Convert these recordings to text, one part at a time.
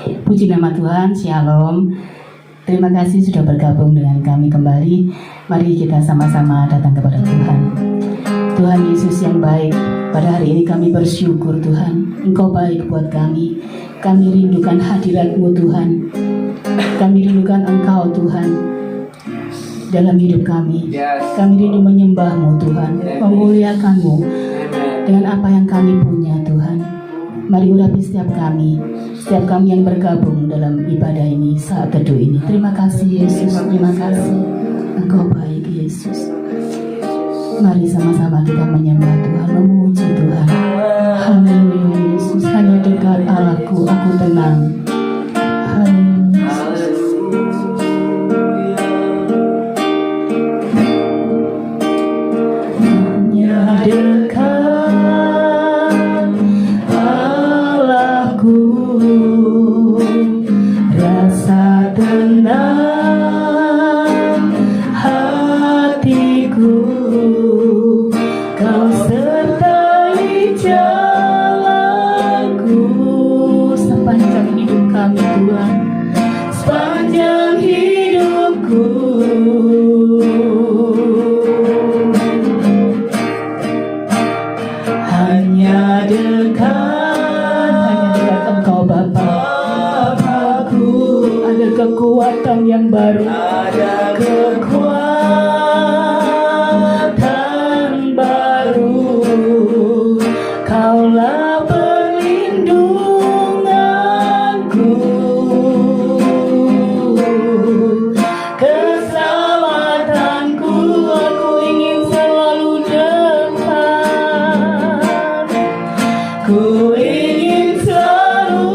Puji nama Tuhan, Shalom. Terima kasih sudah bergabung dengan kami kembali. Mari kita sama-sama datang kepada Tuhan. Tuhan Yesus yang baik, pada hari ini kami bersyukur Tuhan, Engkau baik buat kami. Kami rindukan hadirat-Mu Tuhan. Kami rindukan Engkau Tuhan dalam hidup kami. Kami rindu menyembah-Mu Tuhan, memuliakan-Mu dengan apa yang kami punya Tuhan. Mari urapi setiap kami yang bergabung dalam ibadah ini, saat teduh ini. Terima kasih Yesus, terima kasih. Engkau baik Yesus. Mari sama-sama kita menyembah Tuhan, memuji Tuhan. Haleluya Yesus, hanya dekat Allahku aku tenang. Haleluya hanya dekat Allahku, rasa tenang hatiku. Kau sertai jalanku sepanjang hidup kami Tuhan, sepanjang hidupku. Hanya dekat Engkau Bapa-Ku, ada kekuatan yang baru, ada kekuatan baru. Kaulah perlindunganku, keselamatanku. Aku ingin selalu dekat, ku ingin selalu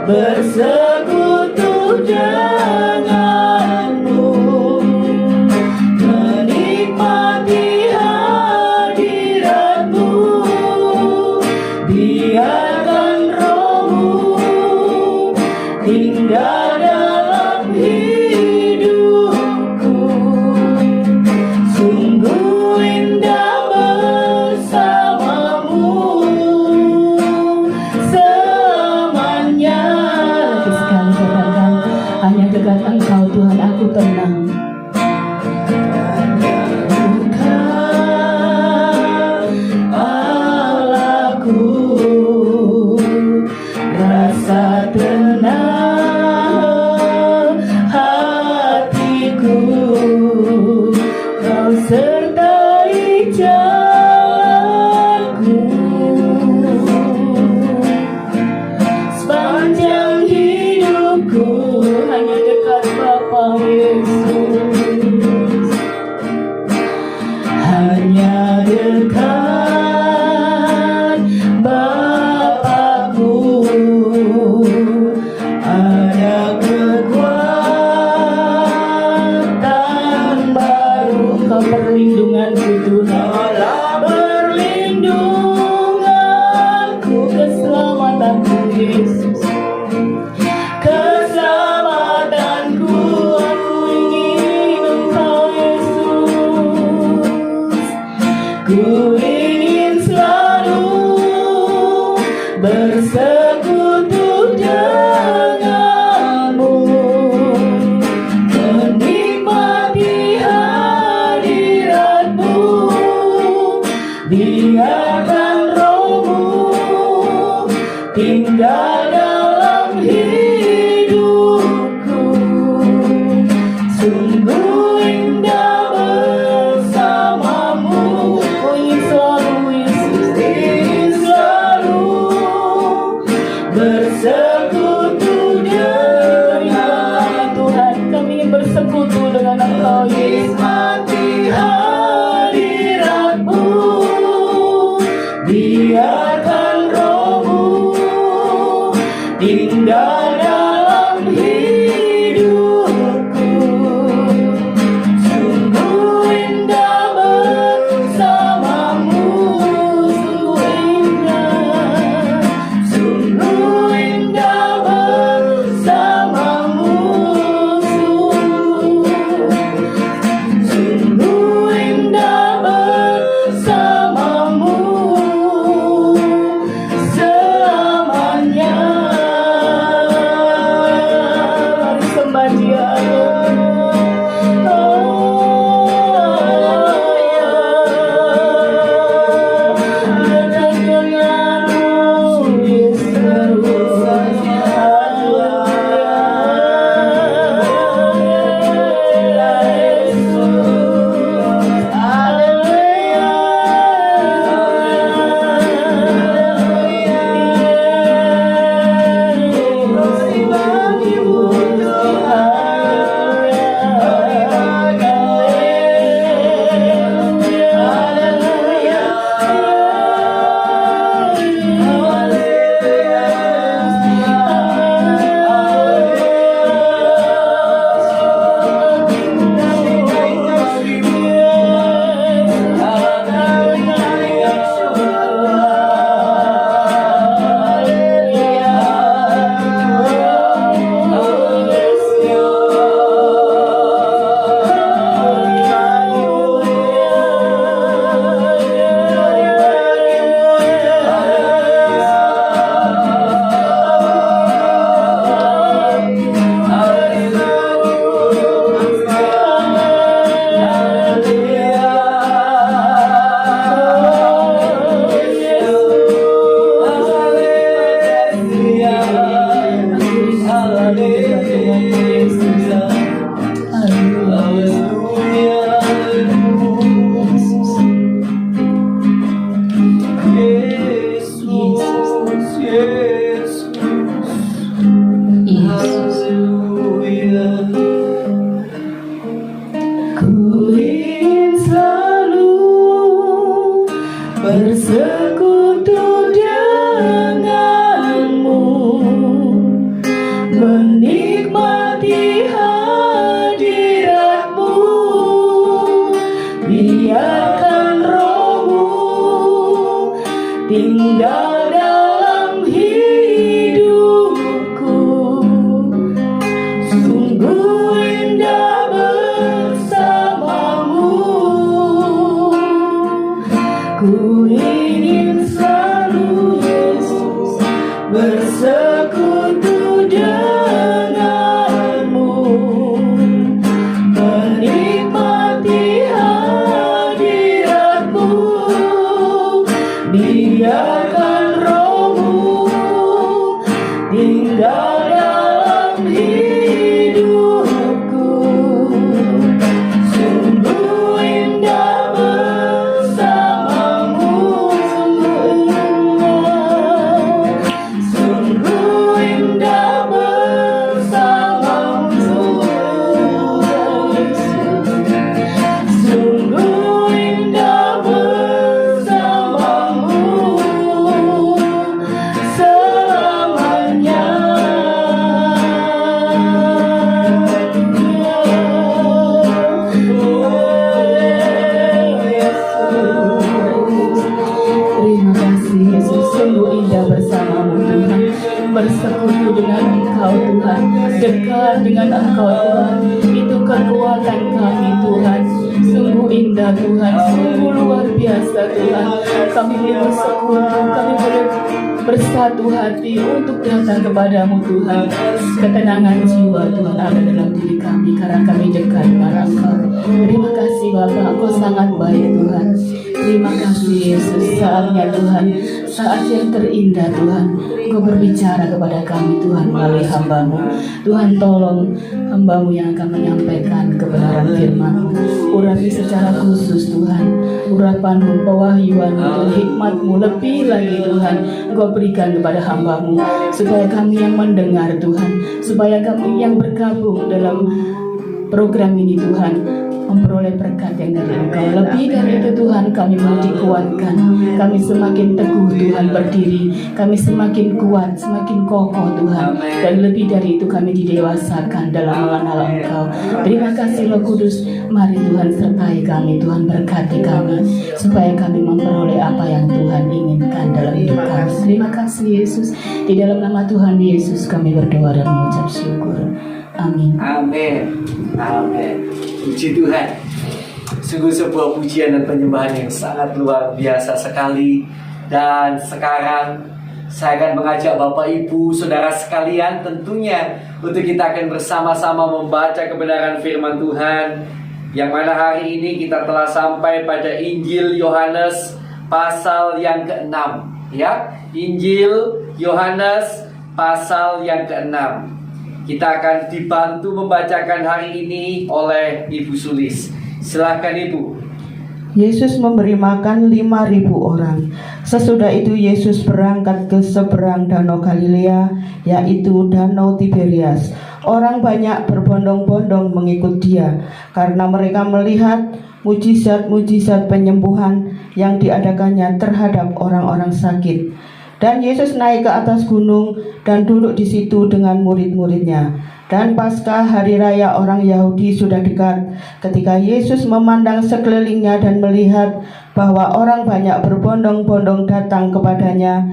bersekutu denganmu, menikmati hadiratmu. Biarkan Roh-Mu tinggal dalam hidupku. Sungguh indah bersamamu selamanya. Lagi sekali katakan, hanya dekat Engkau Tuhan aku tenang. Rasa tenang hatiku, Kau sertai jalanku sepanjang hidupku. Hanya dekat Bapa Yesus, hanya dekat Bapa-Ku, ada kekuatan baru. Kau perlindunganku Tuhan, perlindunganku, keselamatanku Yesus, keselamatanku. Aku ingin Engkau Yesus, ku ingin selalu bersekutu denganmu, menikmati hadiratmu. Biarkan Roh-Mu tinggal dalam hidupku. Sungguh indah bersamamu. Ku ingin selalu Yesus, ingin selalu bersekutu dengan Tuhan. Kami ingin bersekutu dengan Engkau Yesus. Nikmati hadirat-Mu. Biarkan Roh-Mu tinggal dalam hidupku. Sungguh indah bersamamu, sungguh indah, sungguh indah bersamamu, sungguh indah bersamamu selamanya. bersekutu denganmu, menikmati hadiratmu, biarkan rohmu tinggal dalam hidupku. Sungguh indah bersamamu, sungguh indah bersamamu, sungguh indah bersamamu selamanya. Terima kasih Yesus, sungguh indah bersamamu Tuhan, bersekutu dengan Engkau Tuhan, dekat dengan Engkau Tuhan, itu kekuatan kami Tuhan. Sungguh indah Tuhan, sungguh luar biasa Tuhan. Kami boleh bersekutu, kami boleh bersatu hati untuk datang kepadamu Tuhan. Ketenangan jiwa Tuhan ada dalam diri kami karena kami dekat dengan Engkau. Terima kasih Bapa, Engkau sangat baik Tuhan. Terima kasih Yesus, saatnya Tuhan, saat yang terindah Tuhan, Engkau berbicara kepada kami Tuhan melalui hamba-Mu. Tuhan tolong hamba-Mu yang akan menyampaikan kebenaran firman-Mu. Urapi secara khusus Tuhan, urapan-Mu, pewahyuan-Mu, dan hikmat-Mu lebih lagi Tuhan Engkau berikan kepada hamba-Mu, supaya kami yang mendengar Tuhan, supaya kami yang bergabung dalam program ini Tuhan memperoleh berkat yang dari Engkau. Lebih dari itu Tuhan, kami mau dikuatkan, kami semakin teguh Tuhan berdiri, kami semakin kuat, semakin kokoh Tuhan, dan lebih dari itu kami didewasakan dalam mengenal Engkau. Terima kasih Roh Kudus, mari Tuhan sertai kami, Tuhan berkati kami, supaya kami memperoleh apa yang Tuhan inginkan dalam hidup kami. Terima kasih Yesus, di dalam nama Tuhan Yesus kami berdoa dan mengucap syukur. Amin. Amin. Amin. Puji Tuhan. Sungguh sebuah pujian dan penyembahan yang sangat luar biasa sekali. Dan sekarang saya akan mengajak Bapak Ibu Saudara sekalian tentunya untuk kita akan bersama-sama membaca kebenaran firman Tuhan, yang mana hari ini kita telah sampai pada Injil Yohanes pasal yang ke-6, ya. Injil Yohanes pasal yang ke-6. Kita akan dibantu membacakan hari ini oleh Ibu Sulis. Silakan Ibu. Yesus memberi makan 5.000 orang. Sesudah itu Yesus berangkat ke seberang Danau Galilea, yaitu Danau Tiberias. Orang banyak berbondong-bondong mengikut Dia, karena mereka melihat mujizat-mujizat penyembuhan yang diadakannya terhadap orang-orang sakit. Dan Yesus naik ke atas gunung dan duduk di situ dengan murid-muridnya. Dan Paskah, hari raya orang Yahudi, sudah dekat. Ketika Yesus memandang sekelilingnya dan melihat bahwa orang banyak berbondong-bondong datang kepadanya,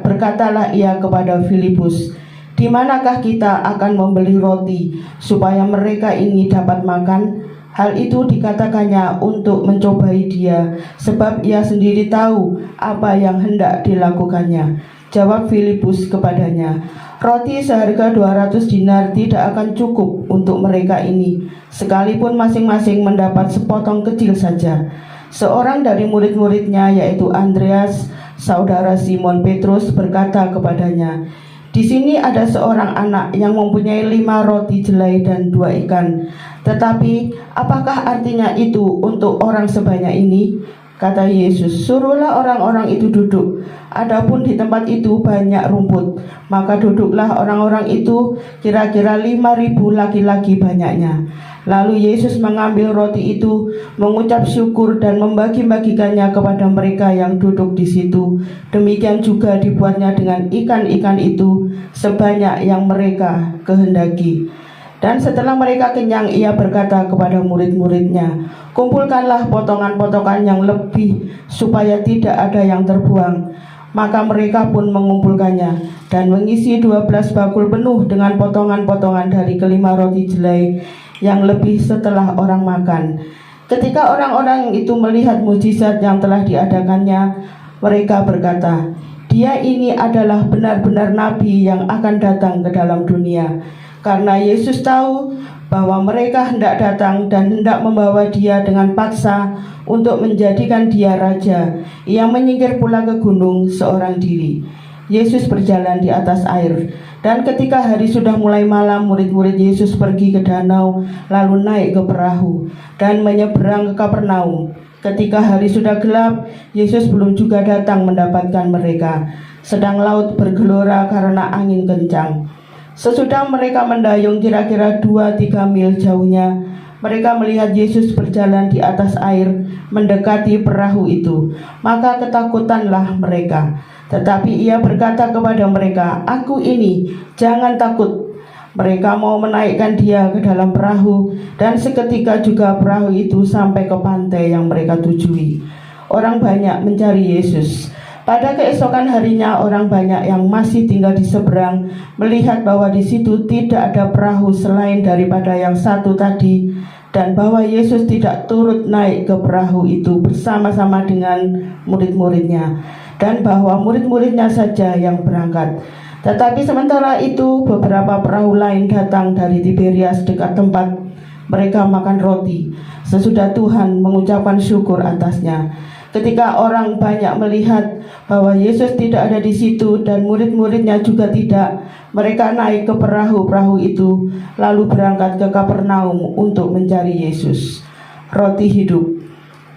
berkatalah ia kepada Filipus, "Di manakah kita akan membeli roti supaya mereka ini dapat makan?" Hal itu dikatakannya untuk mencobai Dia, sebab Ia sendiri tahu apa yang hendak dilakukannya. Jawab Filipus kepadanya, "Roti seharga 200 dinar tidak akan cukup untuk mereka ini, sekalipun masing-masing mendapat sepotong kecil saja." Seorang dari murid-muridnya, yaitu Andreas, saudara Simon Petrus, berkata kepadanya, "Di sini ada seorang anak yang mempunyai 5 roti jelai dan 2 ikan. Tetapi apakah artinya itu untuk orang sebanyak ini?" Kata Yesus, "Suruhlah orang-orang itu duduk." Adapun di tempat itu banyak rumput, maka duduklah orang-orang itu, kira-kira 5.000 laki-laki banyaknya. Lalu Yesus mengambil roti itu, mengucap syukur dan membagi-bagikannya kepada mereka yang duduk di situ. Demikian juga dibuatnya dengan ikan-ikan itu, sebanyak yang mereka kehendaki. Dan setelah mereka kenyang, ia berkata kepada murid-muridnya, "Kumpulkanlah potongan-potongan yang lebih, supaya tidak ada yang terbuang." Maka mereka pun mengumpulkannya, dan mengisi 12 bakul penuh dengan potongan-potongan dari kelima roti jelai yang lebih setelah orang makan. Ketika orang-orang itu melihat mujizat yang telah diadakannya, mereka berkata, Dia ini adalah benar-benar nabi yang akan datang ke dalam dunia. Karena Yesus tahu bahwa mereka hendak datang dan hendak membawa dia dengan paksa untuk menjadikan dia raja. Ia menyingkir pula ke gunung seorang diri. Yesus berjalan di atas air. Dan ketika hari sudah mulai malam, murid-murid Yesus pergi ke danau, lalu naik ke perahu dan menyeberang ke Kapernaum. Ketika hari sudah gelap, Yesus belum juga datang mendapatkan mereka, sedang laut bergelora karena angin kencang. Sesudah mereka mendayung kira-kira 2-3 mil jauhnya, mereka melihat Yesus berjalan di atas air mendekati perahu itu. Maka ketakutanlah mereka. Tetapi ia berkata kepada mereka, "Aku ini, jangan takut." Mereka mau menaikkan dia ke dalam perahu, dan seketika juga perahu itu sampai ke pantai yang mereka tujui. Orang banyak mencari Yesus. Pada keesokan harinya, orang banyak yang masih tinggal di seberang melihat bahwa di situ tidak ada perahu selain daripada yang satu tadi, dan bahwa Yesus tidak turut naik ke perahu itu bersama-sama dengan murid-muridnya, dan bahwa murid-muridnya saja yang berangkat. Tetapi sementara itu beberapa perahu lain datang dari Tiberias dekat tempat mereka makan roti, sesudah Tuhan mengucapkan syukur atasnya. Ketika orang banyak melihat bahwa Yesus tidak ada di situ dan murid-muridnya juga tidak, mereka naik ke perahu-perahu itu lalu berangkat ke Kapernaum untuk mencari Yesus. Roti hidup.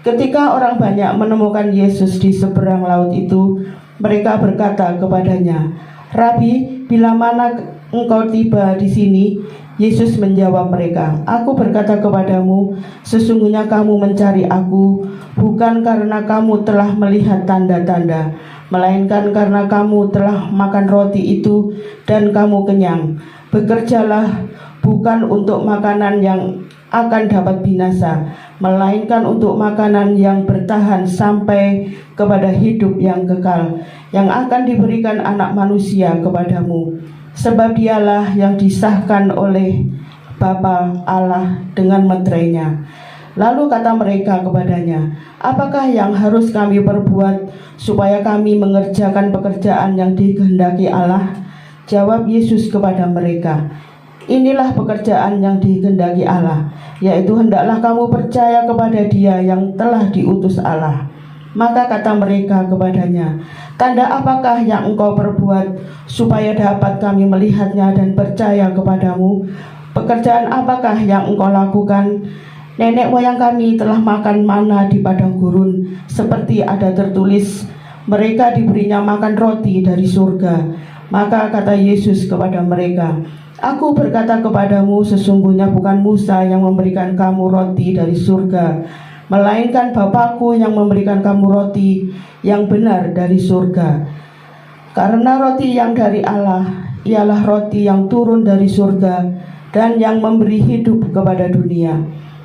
Ketika orang banyak menemukan Yesus di seberang laut itu, mereka berkata kepadanya, "Rabi, bila mana engkau tiba di sini?" Yesus menjawab mereka, "Aku berkata kepadamu, sesungguhnya kamu mencari aku, bukan karena kamu telah melihat tanda-tanda, melainkan karena kamu telah makan roti itu dan kamu kenyang. Bekerjalah bukan untuk makanan yang akan dapat binasa, melainkan untuk makanan yang bertahan sampai kepada hidup yang kekal, yang akan diberikan Anak Manusia kepadamu. Sebab dialah yang disahkan oleh Bapa Allah dengan meterainya." Lalu kata mereka kepadanya, "Apakah yang harus kami perbuat supaya kami mengerjakan pekerjaan yang dikehendaki Allah?" Jawab Yesus kepada mereka, "Inilah pekerjaan yang dikehendaki Allah, yaitu hendaklah kamu percaya kepada Dia yang telah diutus Allah." Maka kata mereka kepadanya, "Tanda apakah yang engkau perbuat supaya dapat kami melihatnya dan percaya kepadamu? Pekerjaan apakah yang engkau lakukan? Nenek moyang kami telah makan mana di padang gurun, seperti ada tertulis, mereka diberinya makan roti dari surga." Maka kata Yesus kepada mereka, "Aku berkata kepadamu, sesungguhnya bukan Musa yang memberikan kamu roti dari surga, melainkan Bapa-Ku yang memberikan kamu roti yang benar dari surga. Karena roti yang dari Allah ialah roti yang turun dari surga dan yang memberi hidup kepada dunia."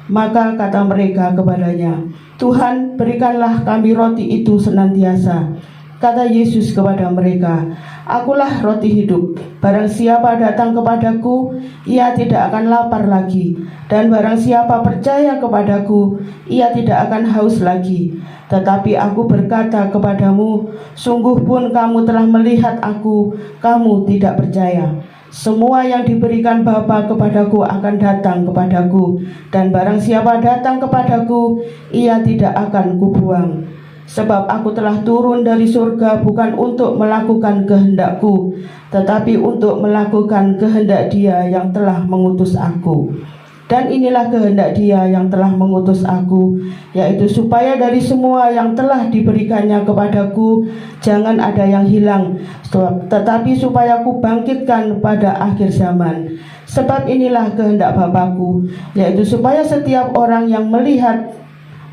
Maka kata mereka kepadanya, "Tuhan, berikanlah kami roti itu senantiasa." Kata Yesus kepada mereka, "Akulah roti hidup. Barang siapa datang kepadaku, ia tidak akan lapar lagi. Dan barang siapa percaya kepadaku, ia tidak akan haus lagi. Tetapi aku berkata kepadamu, sungguh pun kamu telah melihat aku, kamu tidak percaya. Semua yang diberikan Bapa kepadaku akan datang kepadaku, dan barang siapa datang kepadaku, ia tidak akan kubuang. Sebab aku telah turun dari surga bukan untuk melakukan kehendakku, tetapi untuk melakukan kehendak Dia yang telah mengutus aku. Dan inilah kehendak Dia yang telah mengutus aku, yaitu supaya dari semua yang telah diberikannya kepadaku, jangan ada yang hilang, tetapi supaya aku bangkitkan pada akhir zaman. Sebab inilah kehendak Bapa-Ku, yaitu supaya setiap orang yang melihat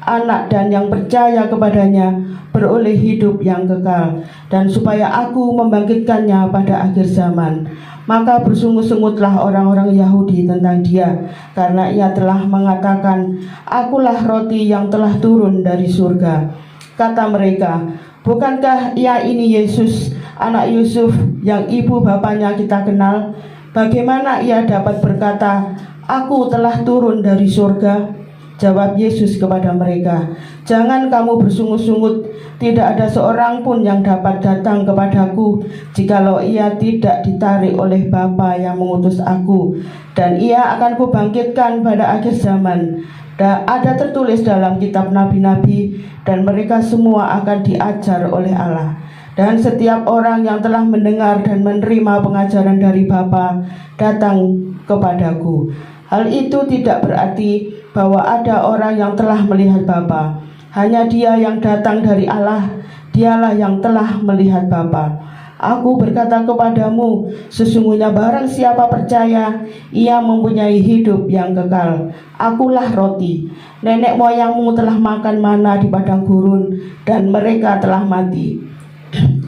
Anak dan yang percaya kepadanya beroleh hidup yang kekal, dan supaya aku membangkitkannya pada akhir zaman. Maka bersungut-sungutlah orang-orang Yahudi tentang Dia, karena Ia telah mengatakan, "Akulah roti yang telah turun dari surga." Kata mereka, "Bukankah Ia ini Yesus, anak Yusuf, yang ibu bapanya kita kenal? Bagaimana Ia dapat berkata, 'Aku telah turun dari surga'?" Jawab Yesus kepada mereka, "Jangan kamu bersungut-sungut, tidak ada seorang pun yang dapat datang kepadaku jikalau ia tidak ditarik oleh Bapa yang mengutus aku, dan ia akan kubangkitkan pada akhir zaman." Ada tertulis dalam kitab nabi-nabi, dan mereka semua akan diajar oleh Allah. Dan setiap orang yang telah mendengar dan menerima pengajaran dari Bapa datang kepadaku. Hal itu tidak berarti bahwa ada orang yang telah melihat Bapa. Hanya Dia yang datang dari Allah, Dialah yang telah melihat Bapa. Aku berkata kepadamu, sesungguhnya barang siapa percaya, ia mempunyai hidup yang kekal. Akulah roti. Nenek moyangmu telah makan mana di padang gurun, dan mereka telah mati.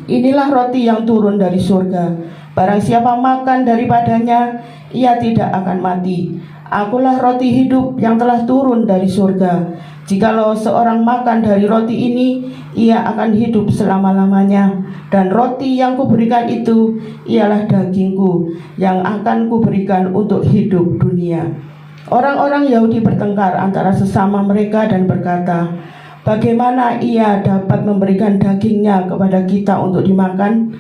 Inilah roti yang turun dari surga. Barang siapa makan daripadanya, ia tidak akan mati. Akulah roti hidup yang telah turun dari surga. Jikalau seorang makan dari roti ini, ia akan hidup selama-lamanya. Dan roti yang kuberikan itu ialah dagingku yang akan kuberikan untuk hidup dunia. Orang-orang Yahudi bertengkar antara sesama mereka dan berkata, "Bagaimana ia dapat memberikan dagingnya kepada kita untuk dimakan?"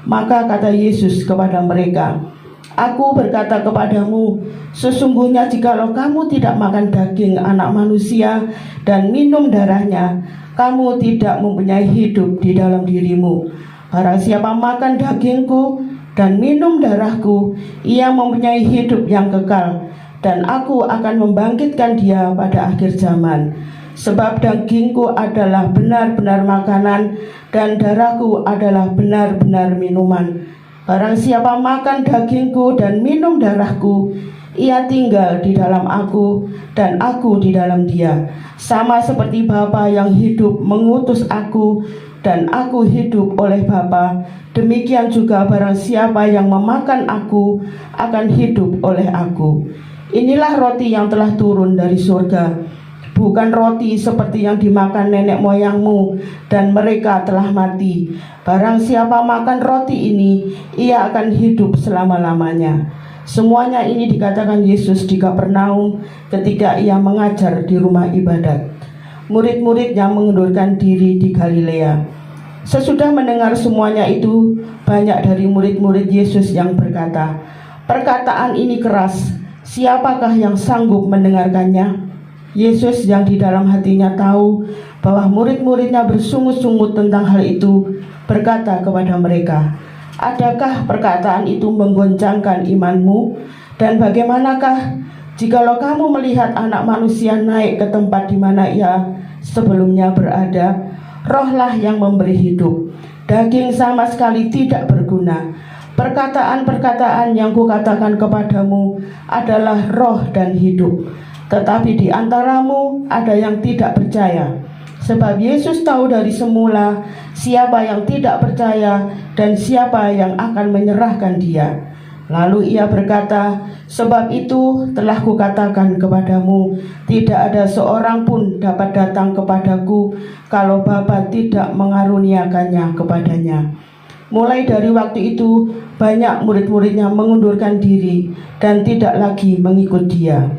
Maka kata Yesus kepada mereka, "Aku berkata kepadamu, sesungguhnya jikalau kamu tidak makan daging anak manusia dan minum darahnya, kamu tidak mempunyai hidup di dalam dirimu. Barang siapa makan dagingku dan minum darahku, ia mempunyai hidup yang kekal, dan aku akan membangkitkan dia pada akhir zaman. Sebab dagingku adalah benar-benar makanan, dan darahku adalah benar-benar minuman. Barang siapa makan dagingku dan minum darahku, ia tinggal di dalam aku, dan aku di dalam dia. Sama seperti Bapa yang hidup mengutus aku, dan aku hidup oleh Bapa, demikian juga barang siapa yang memakan aku akan hidup oleh aku. Inilah roti yang telah turun dari surga, bukan roti seperti yang dimakan nenek moyangmu, dan mereka telah mati. Barang siapa makan roti ini, ia akan hidup selama-lamanya." Semuanya ini dikatakan Yesus di Kapernaum ketika ia mengajar di rumah ibadat. Murid-muridnya mengundurkan diri di Galilea. Sesudah mendengar semuanya itu, banyak dari murid-murid Yesus yang berkata, "Perkataan ini keras, siapakah yang sanggup mendengarkannya?" Yesus yang di dalam hatinya tahu bahwa murid-muridnya bersungut-sungut tentang hal itu, berkata kepada mereka, "Adakah perkataan itu menggoncangkan imanmu? Dan bagaimanakah jikalau kamu melihat Anak Manusia naik ke tempat di mana ia sebelumnya berada? Rohlah yang memberi hidup, daging sama sekali tidak berguna. Perkataan-perkataan yang kukatakan kepadamu adalah roh dan hidup. Tetapi di antaramu ada yang tidak percaya." Sebab Yesus tahu dari semula siapa yang tidak percaya dan siapa yang akan menyerahkan dia. Lalu ia berkata, "Sebab itu telah kukatakan kepadamu, tidak ada seorang pun dapat datang kepadaku kalau Bapa tidak mengaruniakannya kepadanya." Mulai dari waktu itu, banyak murid-muridnya mengundurkan diri dan tidak lagi mengikut dia.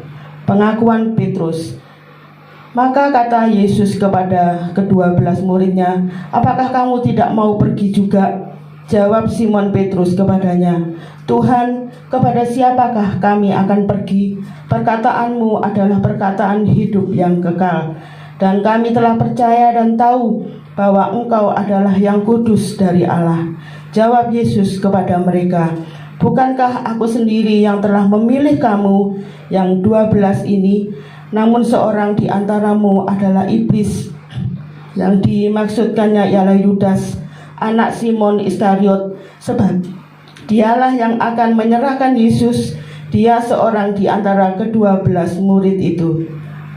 Pengakuan Petrus. Maka kata Yesus kepada ke-12 muridnya, "Apakah kamu tidak mau pergi juga?" Jawab Simon Petrus kepadanya, "Tuhan, kepada siapakah kami akan pergi? Perkataanmu adalah perkataan hidup yang kekal. Dan kami telah percaya dan tahu bahwa Engkau adalah yang kudus dari Allah." Jawab Yesus kepada mereka, "Bukankah aku sendiri yang telah memilih kamu yang 12 ini? Namun seorang di antaramu adalah iblis." Yang dimaksudkannya ialah Yudas, anak Simon Iskariot, sebab dialah yang akan menyerahkan Yesus. Dia seorang di antara ke-12 murid itu.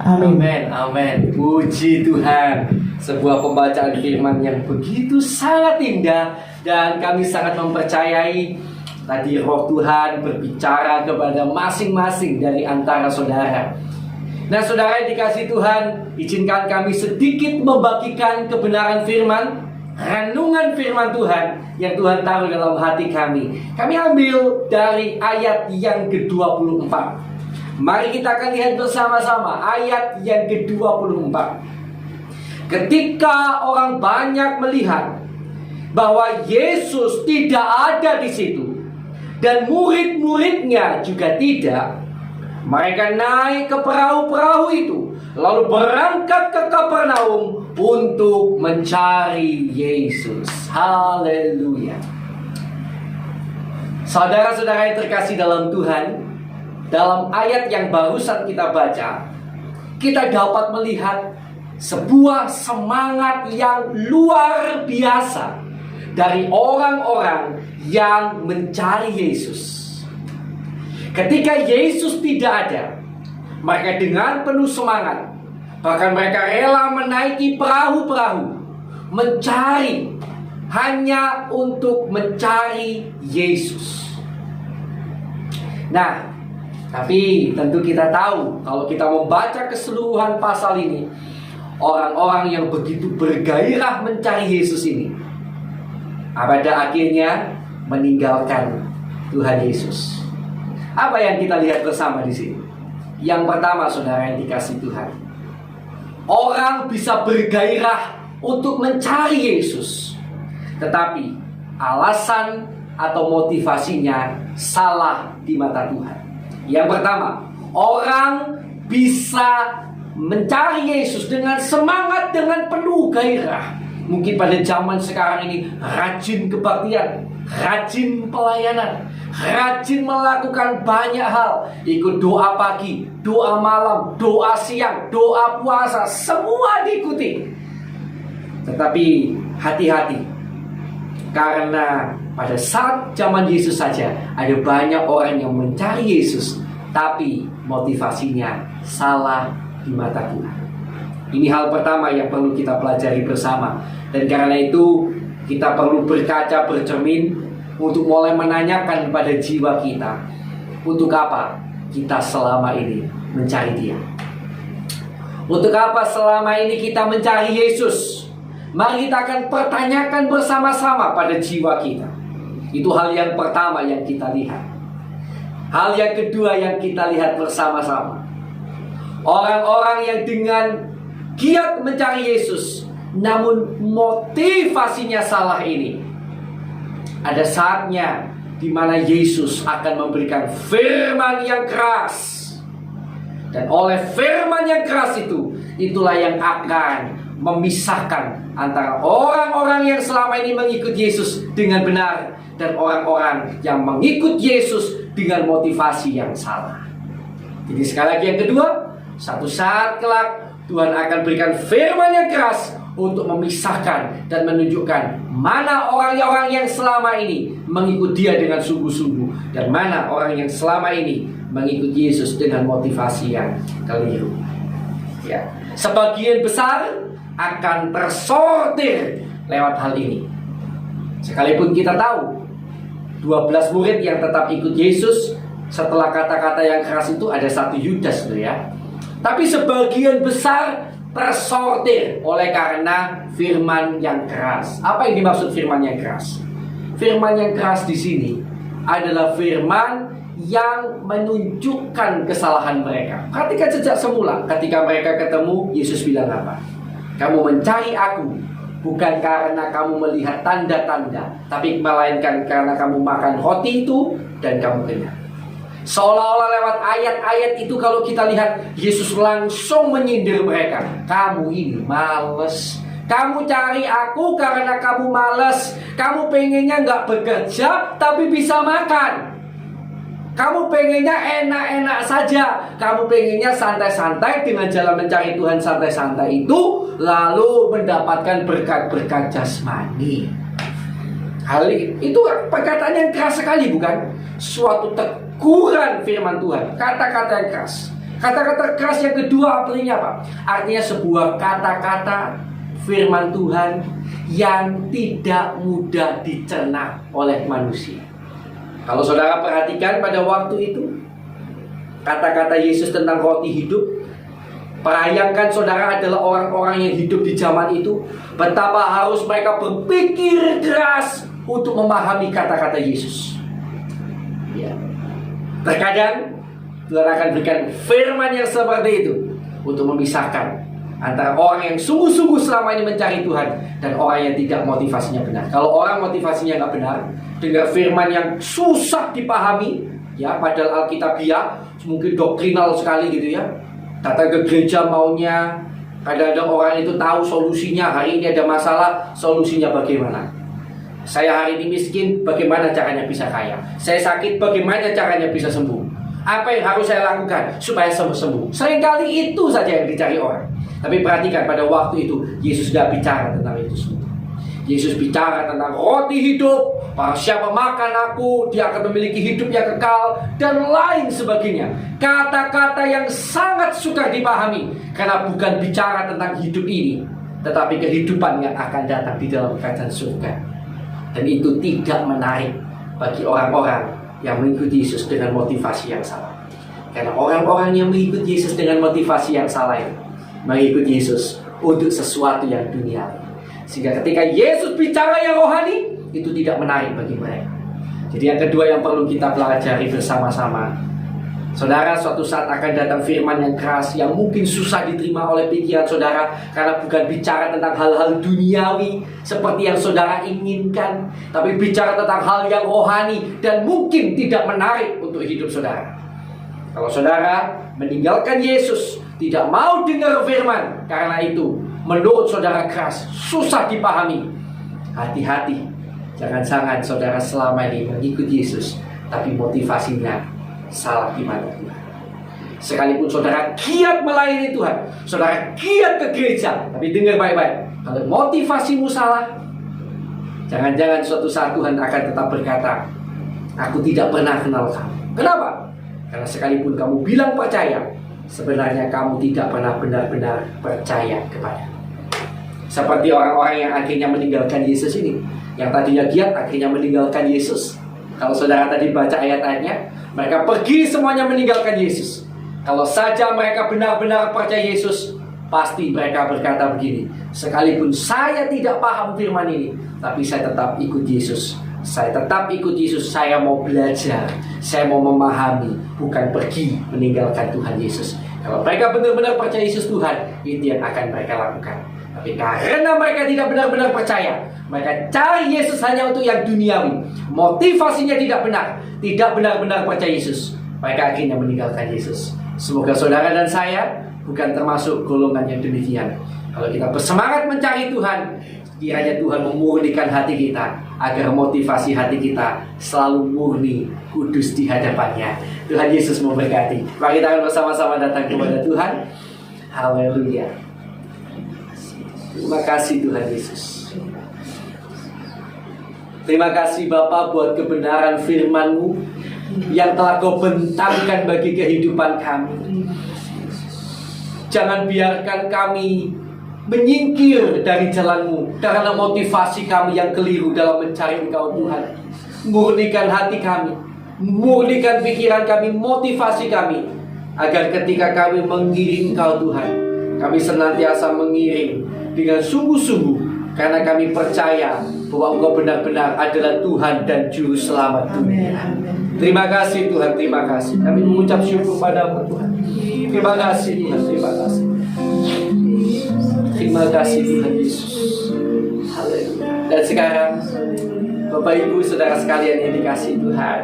Amin. Amin, amin. Puji Tuhan. Sebuah pembacaan firman yang begitu sangat indah, dan kami sangat mempercayai tadi Roh Tuhan berbicara kepada masing-masing dari antara saudara. Nah, saudara yang dikasihi Tuhan, izinkan kami sedikit membagikan kebenaran firman, renungan firman Tuhan yang Tuhan taruh dalam hati kami. Kami ambil dari ayat yang ke-24. Mari kita akan lihat bersama-sama ayat yang ke-24. Ketika orang banyak melihat bahwa Yesus tidak ada di situ dan murid-muridnya juga tidak, mereka naik ke perahu-perahu itu lalu berangkat ke Kapernaum untuk mencari Yesus. Haleluya. Saudara-saudara yang terkasih dalam Tuhan, dalam ayat yang barusan kita baca, kita dapat melihat sebuah semangat yang luar biasa dari orang-orang yang mencari Yesus. Ketika Yesus tidak ada, mereka dengan penuh semangat, bahkan mereka rela menaiki perahu-perahu, mencari, hanya untuk mencari Yesus. Nah, tapi tentu kita tahu, kalau kita membaca keseluruhan pasal ini, orang-orang yang begitu bergairah mencari Yesus ini pada akhirnya meninggalkan Tuhan Yesus. Apa yang kita lihat bersama di sini? Yang pertama, saudara yang dikasih Tuhan, orang bisa bergairah untuk mencari Yesus, tetapi alasan atau motivasinya salah di mata Tuhan. Yang pertama, orang bisa mencari Yesus dengan semangat, dengan penuh gairah. Mungkin pada zaman sekarang ini rajin kebaktian, rajin pelayanan, rajin melakukan banyak hal. Ikut doa pagi, doa malam, doa siang, doa puasa, semua diikuti. Tetapi hati-hati, karena pada saat zaman Yesus saja ada banyak orang yang mencari Yesus, tapi motivasinya salah di mata Tuhan. Ini hal pertama yang perlu kita pelajari bersama. Dan karena itu kita perlu berkaca, bercermin, untuk mulai menanyakan pada jiwa kita, untuk apa kita selama ini mencari Dia? Untuk apa selama ini kita mencari Yesus? Mari kita akan pertanyakan bersama-sama pada jiwa kita. Itu hal yang pertama yang kita lihat. Hal yang kedua yang kita lihat bersama-sama, orang-orang yang dengan giat mencari Yesus, namun motivasinya salah ini, ada saatnya di mana Yesus akan memberikan firman yang keras. Dan oleh firman yang keras itu, itulah yang akan memisahkan antara orang-orang yang selama ini mengikut Yesus dengan benar, dan orang-orang yang mengikut Yesus dengan motivasi yang salah. Jadi sekali lagi yang kedua, satu saat kelak Tuhan akan berikan firman yang keras untuk memisahkan dan menunjukkan mana orang-orang yang selama ini mengikut Dia dengan sungguh-sungguh, dan mana orang yang selama ini mengikut Yesus dengan motivasi yang keliru. Ya, sebagian besar akan tersortir lewat hal ini. Sekalipun kita tahu 12 murid yang tetap ikut Yesus, setelah kata-kata yang keras itu ada satu Yudas tuh ya. Tapi sebagian besar tersortir oleh karena firman yang keras. Apa yang dimaksud firman yang keras? Firman yang keras di sini adalah firman yang menunjukkan kesalahan mereka. Perhatikan sejak semula ketika mereka ketemu, Yesus bilang apa? Kamu mencari aku bukan karena kamu melihat tanda-tanda, tapi melainkan karena kamu makan roti itu dan kamu kenyang. Seolah-olah lewat ayat-ayat itu kalau kita lihat, Yesus langsung menyindir mereka. Kamu ini males. Kamu cari aku karena kamu males. Kamu pengennya gak bekerja tapi bisa makan. Kamu pengennya enak-enak saja. Kamu pengennya santai-santai dengan jalan mencari Tuhan santai-santai itu, lalu mendapatkan berkat-berkat jasmani. Hal itu perkataan yang keras sekali, bukan? Suatu teguran firman Tuhan, kata-kata yang keras. Kata-kata keras yang kedua artinya apa? Artinya sebuah kata-kata firman Tuhan yang tidak mudah dicerna oleh manusia. Kalau saudara perhatikan pada waktu itu, kata-kata Yesus tentang roti hidup, bayangkan saudara adalah orang-orang yang hidup di zaman itu, betapa harus mereka berpikir keras untuk memahami kata-kata Yesus. Ya. Terkadang Tuhan akan berikan firman yang seperti itu untuk memisahkan antara orang yang sungguh-sungguh selama ini mencari Tuhan dan orang yang tidak motivasinya benar. Kalau orang motivasinya nggak benar, dengar firman yang susah dipahami, ya padahal Alkitabiah mungkin doktrinal sekali gitu ya. Datang ke gereja maunya, kadang-kadang orang itu tahu solusinya. Hari ini ada masalah, solusinya bagaimana? Saya hari ini miskin, bagaimana caranya bisa kaya? Saya sakit, bagaimana caranya bisa sembuh? Apa yang harus saya lakukan supaya sembuh? Seringkali itu saja yang dicari orang. Tapi perhatikan, pada waktu itu Yesus tidak bicara tentang itu semua. Yesus bicara tentang roti hidup. Barang siapa makan aku, dia akan memiliki hidup yang kekal, dan lain sebagainya. Kata-kata yang sangat sukar dipahami, karena bukan bicara tentang hidup ini, tetapi kehidupan yang akan datang di dalam kerajaan surga. Dan itu tidak menarik bagi orang-orang yang mengikuti Yesus dengan motivasi yang salah. Karena orang-orang yang mengikuti Yesus dengan motivasi yang salah itu mengikuti Yesus untuk sesuatu yang duniawi. Sehingga ketika Yesus bicara yang rohani, itu tidak menarik bagi mereka. Jadi yang kedua yang perlu kita pelajari bersama-sama, saudara, suatu saat akan datang firman yang keras, yang mungkin susah diterima oleh pikiran saudara, karena bukan bicara tentang hal-hal duniawi seperti yang saudara inginkan, tapi bicara tentang hal yang rohani dan mungkin tidak menarik untuk hidup saudara. Kalau saudara meninggalkan Yesus, tidak mau dengar firman, karena itu menurut saudara keras, susah dipahami, hati-hati, jangan-jangan saudara selama ini mengikuti Yesus, tapi motivasinya salah di mana Tuhan. Sekalipun saudara giat melayani Tuhan, saudara giat ke gereja, tapi dengar baik-baik, kalau motivasimu salah, jangan-jangan suatu saat Tuhan akan tetap berkata, aku tidak pernah kenal kamu. Kenapa? Karena sekalipun kamu bilang percaya, sebenarnya kamu tidak pernah benar-benar percaya kepada. Seperti orang-orang yang akhirnya meninggalkan Yesus ini, yang tadinya giat akhirnya meninggalkan Yesus. Kalau saudara tadi baca ayat-ayatnya, mereka pergi semuanya meninggalkan Yesus. Kalau saja mereka benar-benar percaya Yesus, pasti mereka berkata begini, sekalipun saya tidak paham firman ini, tapi saya tetap ikut Yesus. Saya tetap ikut Yesus, saya mau belajar, saya mau memahami, bukan pergi meninggalkan Tuhan Yesus. Kalau mereka benar-benar percaya Yesus Tuhan, itu yang akan mereka lakukan. Tapi karena mereka tidak benar-benar percaya, mereka cari Yesus hanya untuk yang duniawi, motivasinya tidak benar, tidak benar-benar percaya Yesus, mereka akhirnya meninggalkan Yesus. Semoga saudara dan saya bukan termasuk golongan yang demikian. Kalau kita bersemangat mencari Tuhan, kiranya Tuhan memurnikan hati kita, agar motivasi hati kita selalu murni, kudus di hadapannya. Tuhan Yesus memberkati. Mari kita akan bersama-sama datang kepada Tuhan. Haleluya. Terima kasih Tuhan Yesus. Terima kasih Bapa buat kebenaran firman-Mu yang telah Kau bentangkan bagi kehidupan kami. Jangan biarkan kami menyingkir dari jalan-Mu karena motivasi kami yang keliru dalam mencari Engkau Tuhan. Murnikan hati kami, murnikan pikiran kami, motivasi kami, agar ketika kami mengiring Engkau Tuhan, kami senantiasa mengiring dengan sungguh-sungguh, karena kami percaya bahwa Engkau benar-benar adalah Tuhan dan Juru Selamat dunia. Terima kasih Tuhan, terima kasih. Kami mengucap syukur padamu Tuhan. Terima kasih Tuhan, terima kasih. Terima kasih Tuhan Yesus. Haleluya. Dan sekarang Bapak Ibu Saudara sekalian yang dikasihi Tuhan,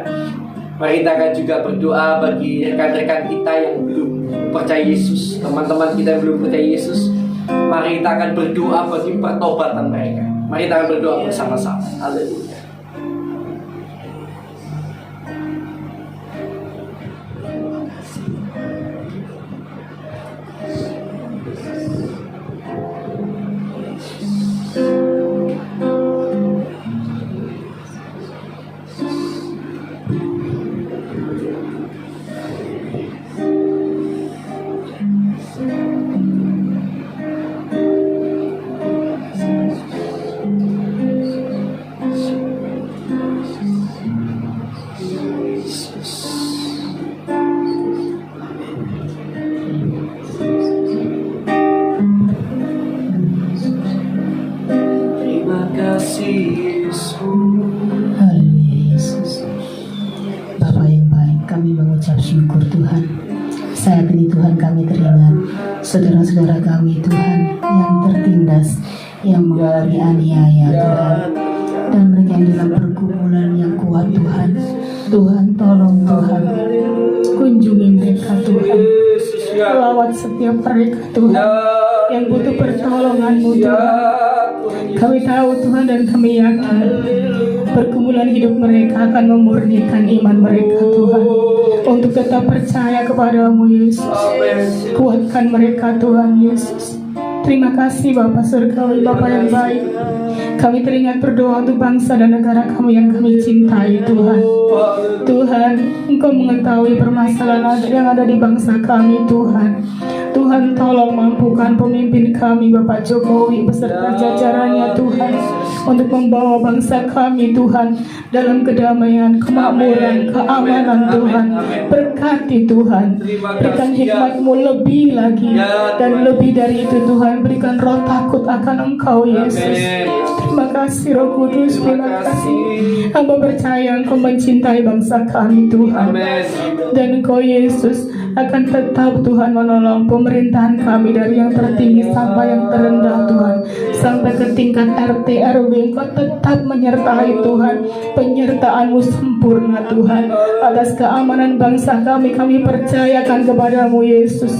mari kita akan juga berdoa bagi rekan-rekan kita yang belum percaya Yesus, teman-teman kita yang belum percaya Yesus. Mari kita akan berdoa bagi pertobatan mereka. Mari kita akan berdoa bersama-sama. Haleluya. kami mengucap syukur Tuhan. Saat ini Tuhan kami teringat saudara-saudara kami Tuhan yang tertindas, yang mengalami aniaya Tuhan, dan mereka yang dalam pergumulan yang kuat Tuhan. Tuhan tolong Tuhan, kunjungi mereka Tuhan, lawat setiap mereka Tuhan yang butuh pertolongan-Mu Tuhan. Kami tahu Tuhan dan kami yakin pergumulan hidup mereka akan memurnikan iman mereka Tuhan, untuk tetap percaya kepadamu Yesus. Kuatkan mereka Tuhan Yesus. Terima kasih Bapa Surgawi, Bapa yang baik. Kami teringat berdoa untuk bangsa dan negara kami yang kami cintai Tuhan. Tuhan, Engkau mengetahui permasalahan yang ada di bangsa kami Tuhan. Tuhan tolong mampukan pemimpin kami Bapak Jokowi beserta jajarannya Tuhan, untuk membawa bangsa kami Tuhan dalam kedamaian, kemakmuran, keamanan Tuhan. Berkati Tuhan, berikan hikmat-Mu lebih lagi, dan lebih dari itu Tuhan, berikan roh takut akan Engkau Yesus. Terima kasih Roh Kudus, terima kasih. Hamba percaya Engkau mencintai bangsa kami Tuhan, dan Engkau Yesus akan tetap Tuhan menolong pemerintahan kami dari yang tertinggi sampai yang terendah Tuhan, sampai ke tingkat RT RW. Engkau tetap menyertai Tuhan, penyertaan-Mu sempurna Tuhan atas keamanan bangsa kami. Kami percayakan kepadamu Yesus,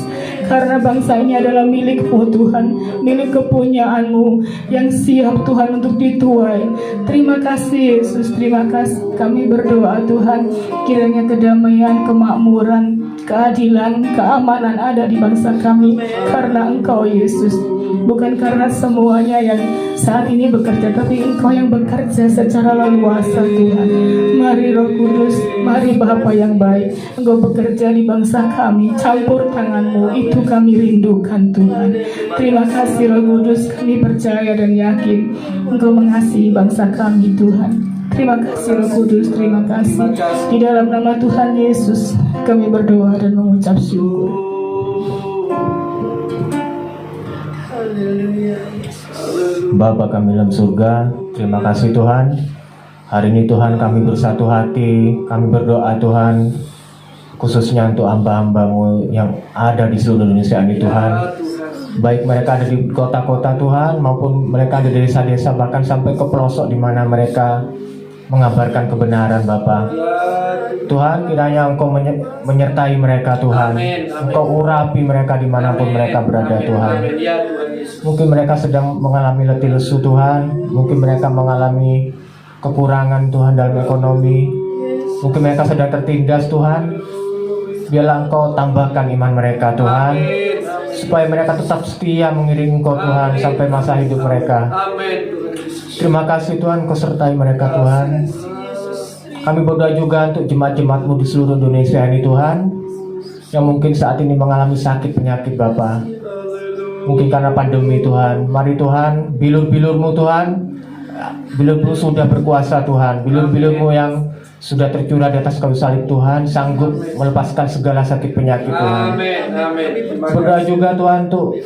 karena bangsa ini adalah milik-Mu Tuhan, milik kepunyaan-Mu yang siap Tuhan untuk dituai. Terima kasih Yesus, terima kasih. Kami berdoa Tuhan, kiranya kedamaian, kemakmuran, keadilan, keamanan ada di bangsa kami karena Engkau Yesus. Bukan karena semuanya yang saat ini bekerja, tapi Engkau yang bekerja secara leluasa Tuhan. Mari Roh Kudus, mari Bapa yang baik, Engkau bekerja di bangsa kami. Campur tangan-Mu, itu kami rindukan Tuhan. Terima kasih Roh Kudus, kami percaya dan yakin Engkau mengasihi bangsa kami Tuhan. Terima kasih Roh Kudus, terima kasih. Di dalam nama Tuhan Yesus kami berdoa dan mengucap syukur. Bapa kami dalam surga, terima kasih Tuhan. Hari ini Tuhan kami bersatu hati, kami berdoa Tuhan, khususnya untuk hamba-hamba-Mu yang ada di seluruh Indonesia ini Tuhan. Baik mereka ada di kota-kota Tuhan, maupun mereka ada di desa-desa, bahkan sampai ke pelosok di mana mereka mengabarkan kebenaran Bapa. Tuhan, kiranya Engkau menyertai mereka Tuhan. Engkau urapi mereka dimanapun mereka berada Tuhan. Mungkin mereka sedang mengalami letih lesu Tuhan, mungkin mereka mengalami kekurangan Tuhan dalam ekonomi, mungkin mereka sedang tertindas Tuhan. Biarlah Engkau tambahkan iman mereka Tuhan, supaya mereka tetap setia mengiringi Engkau Tuhan sampai masa hidup mereka. Terima kasih Tuhan, Kau sertai mereka Tuhan. Kami berdoa juga untuk jemaat-jemaat-Mu di seluruh Indonesia ini Tuhan, yang mungkin saat ini mengalami sakit penyakit Bapa. Mungkin karena pandemi Tuhan. Mari Tuhan, bilur-bilur-Mu Tuhan, bilur-Mu sudah berkuasa Tuhan. Bilur-bilur-Mu yang sudah tercurah di atas kayu salib Tuhan, sanggup melepaskan segala sakit penyakit Tuhan. Berdoa juga Tuhan untuk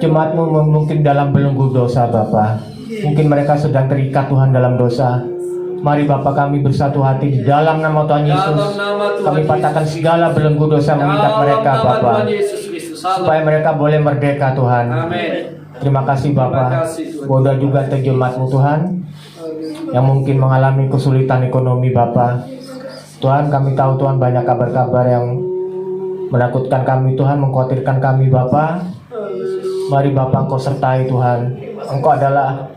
jemaat-Mu mungkin dalam belenggu dosa Bapa. Mungkin mereka sedang terikat Tuhan dalam dosa. Mari Bapa kami bersatu hati di dalam nama Tuhan Yesus. Kami patahkan segala belenggu dosa mengikat mereka Bapa, supaya mereka boleh merdeka Tuhan. Terima kasih Bapa. Berdoa juga untuk jemaat-Mu Tuhan yang mungkin mengalami kesulitan ekonomi Bapa. Tuhan, kami tahu Tuhan banyak kabar-kabar yang menakutkan kami Tuhan, mengkhawatirkan kami Bapa. Mari Bapa Engkau sertai Tuhan. Engkau adalah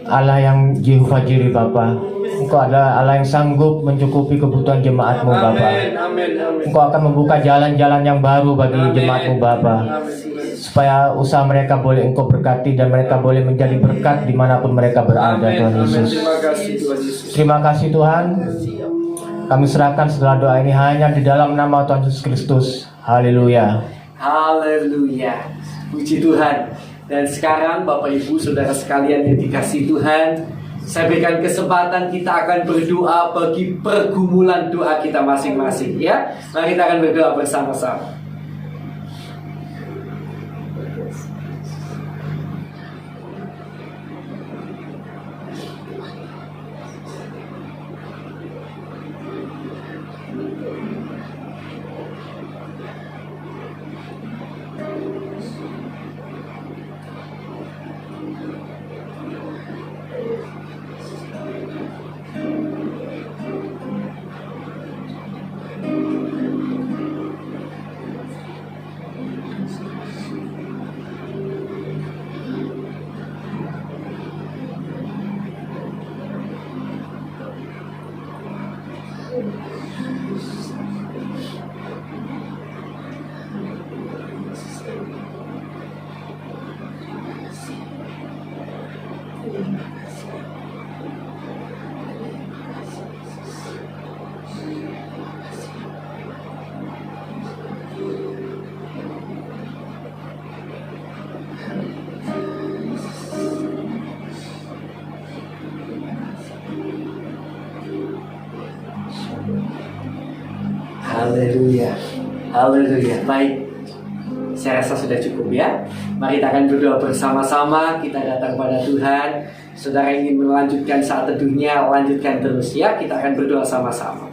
Allah yang Jehovah Jireh Bapa. Engkau adalah Allah yang sanggup mencukupi kebutuhan jemaat-Mu Bapa. Engkau akan membuka jalan-jalan yang baru bagi jemaat-Mu Bapa, supaya usaha mereka boleh Engkau berkati dan mereka boleh menjadi berkat dimanapun mereka berada Tuhan Yesus. Terima kasih Tuhan. Kami serahkan segala doa ini hanya di dalam nama Tuhan Yesus Kristus. Haleluya. Haleluya. Puji Tuhan. Dan sekarang Bapak Ibu Saudara sekalian yang dikasihi Tuhan, saya berikan kesempatan kita akan berdoa bagi pergumulan doa kita masing-masing ya. Mari kita akan berdoa bersama-sama. Haleluya. Haleluya. Baik. Saya rasa sudah cukup ya. Mari kita akan berdoa bersama-sama. Kita datang pada Tuhan. Saudara ingin melanjutkan saat teduhnya, lanjutkan terus ya. Kita akan berdoa sama-sama.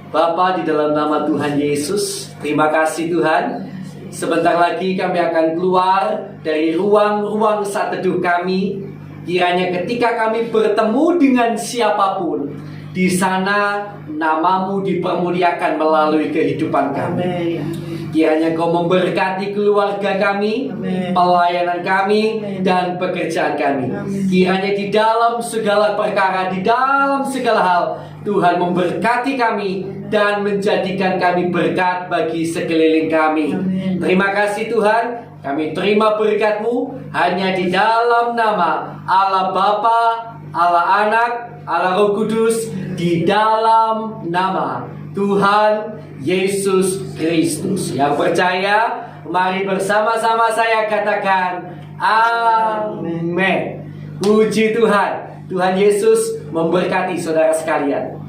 Bapa, di dalam nama Tuhan Yesus, terima kasih Tuhan. Sebentar lagi kami akan keluar dari ruang-ruang saat teduh kami. Kiranya ketika kami bertemu dengan siapapun, di sana namamu dipermuliakan melalui kehidupan kami. Kiranya Kau memberkati keluarga kami, pelayanan kami, dan pekerjaan kami. Kiranya di dalam segala perkara, di dalam segala hal, Tuhan memberkati kami dan menjadikan kami berkat bagi sekeliling kami. Terima kasih Tuhan. Kami terima berkat-Mu hanya di dalam nama Allah Bapa, Allah Anak, Allah Roh Kudus, di dalam nama Tuhan Yesus Kristus. Yang percaya, mari bersama-sama saya katakan amin. Puji Tuhan. Tuhan Yesus memberkati saudara sekalian.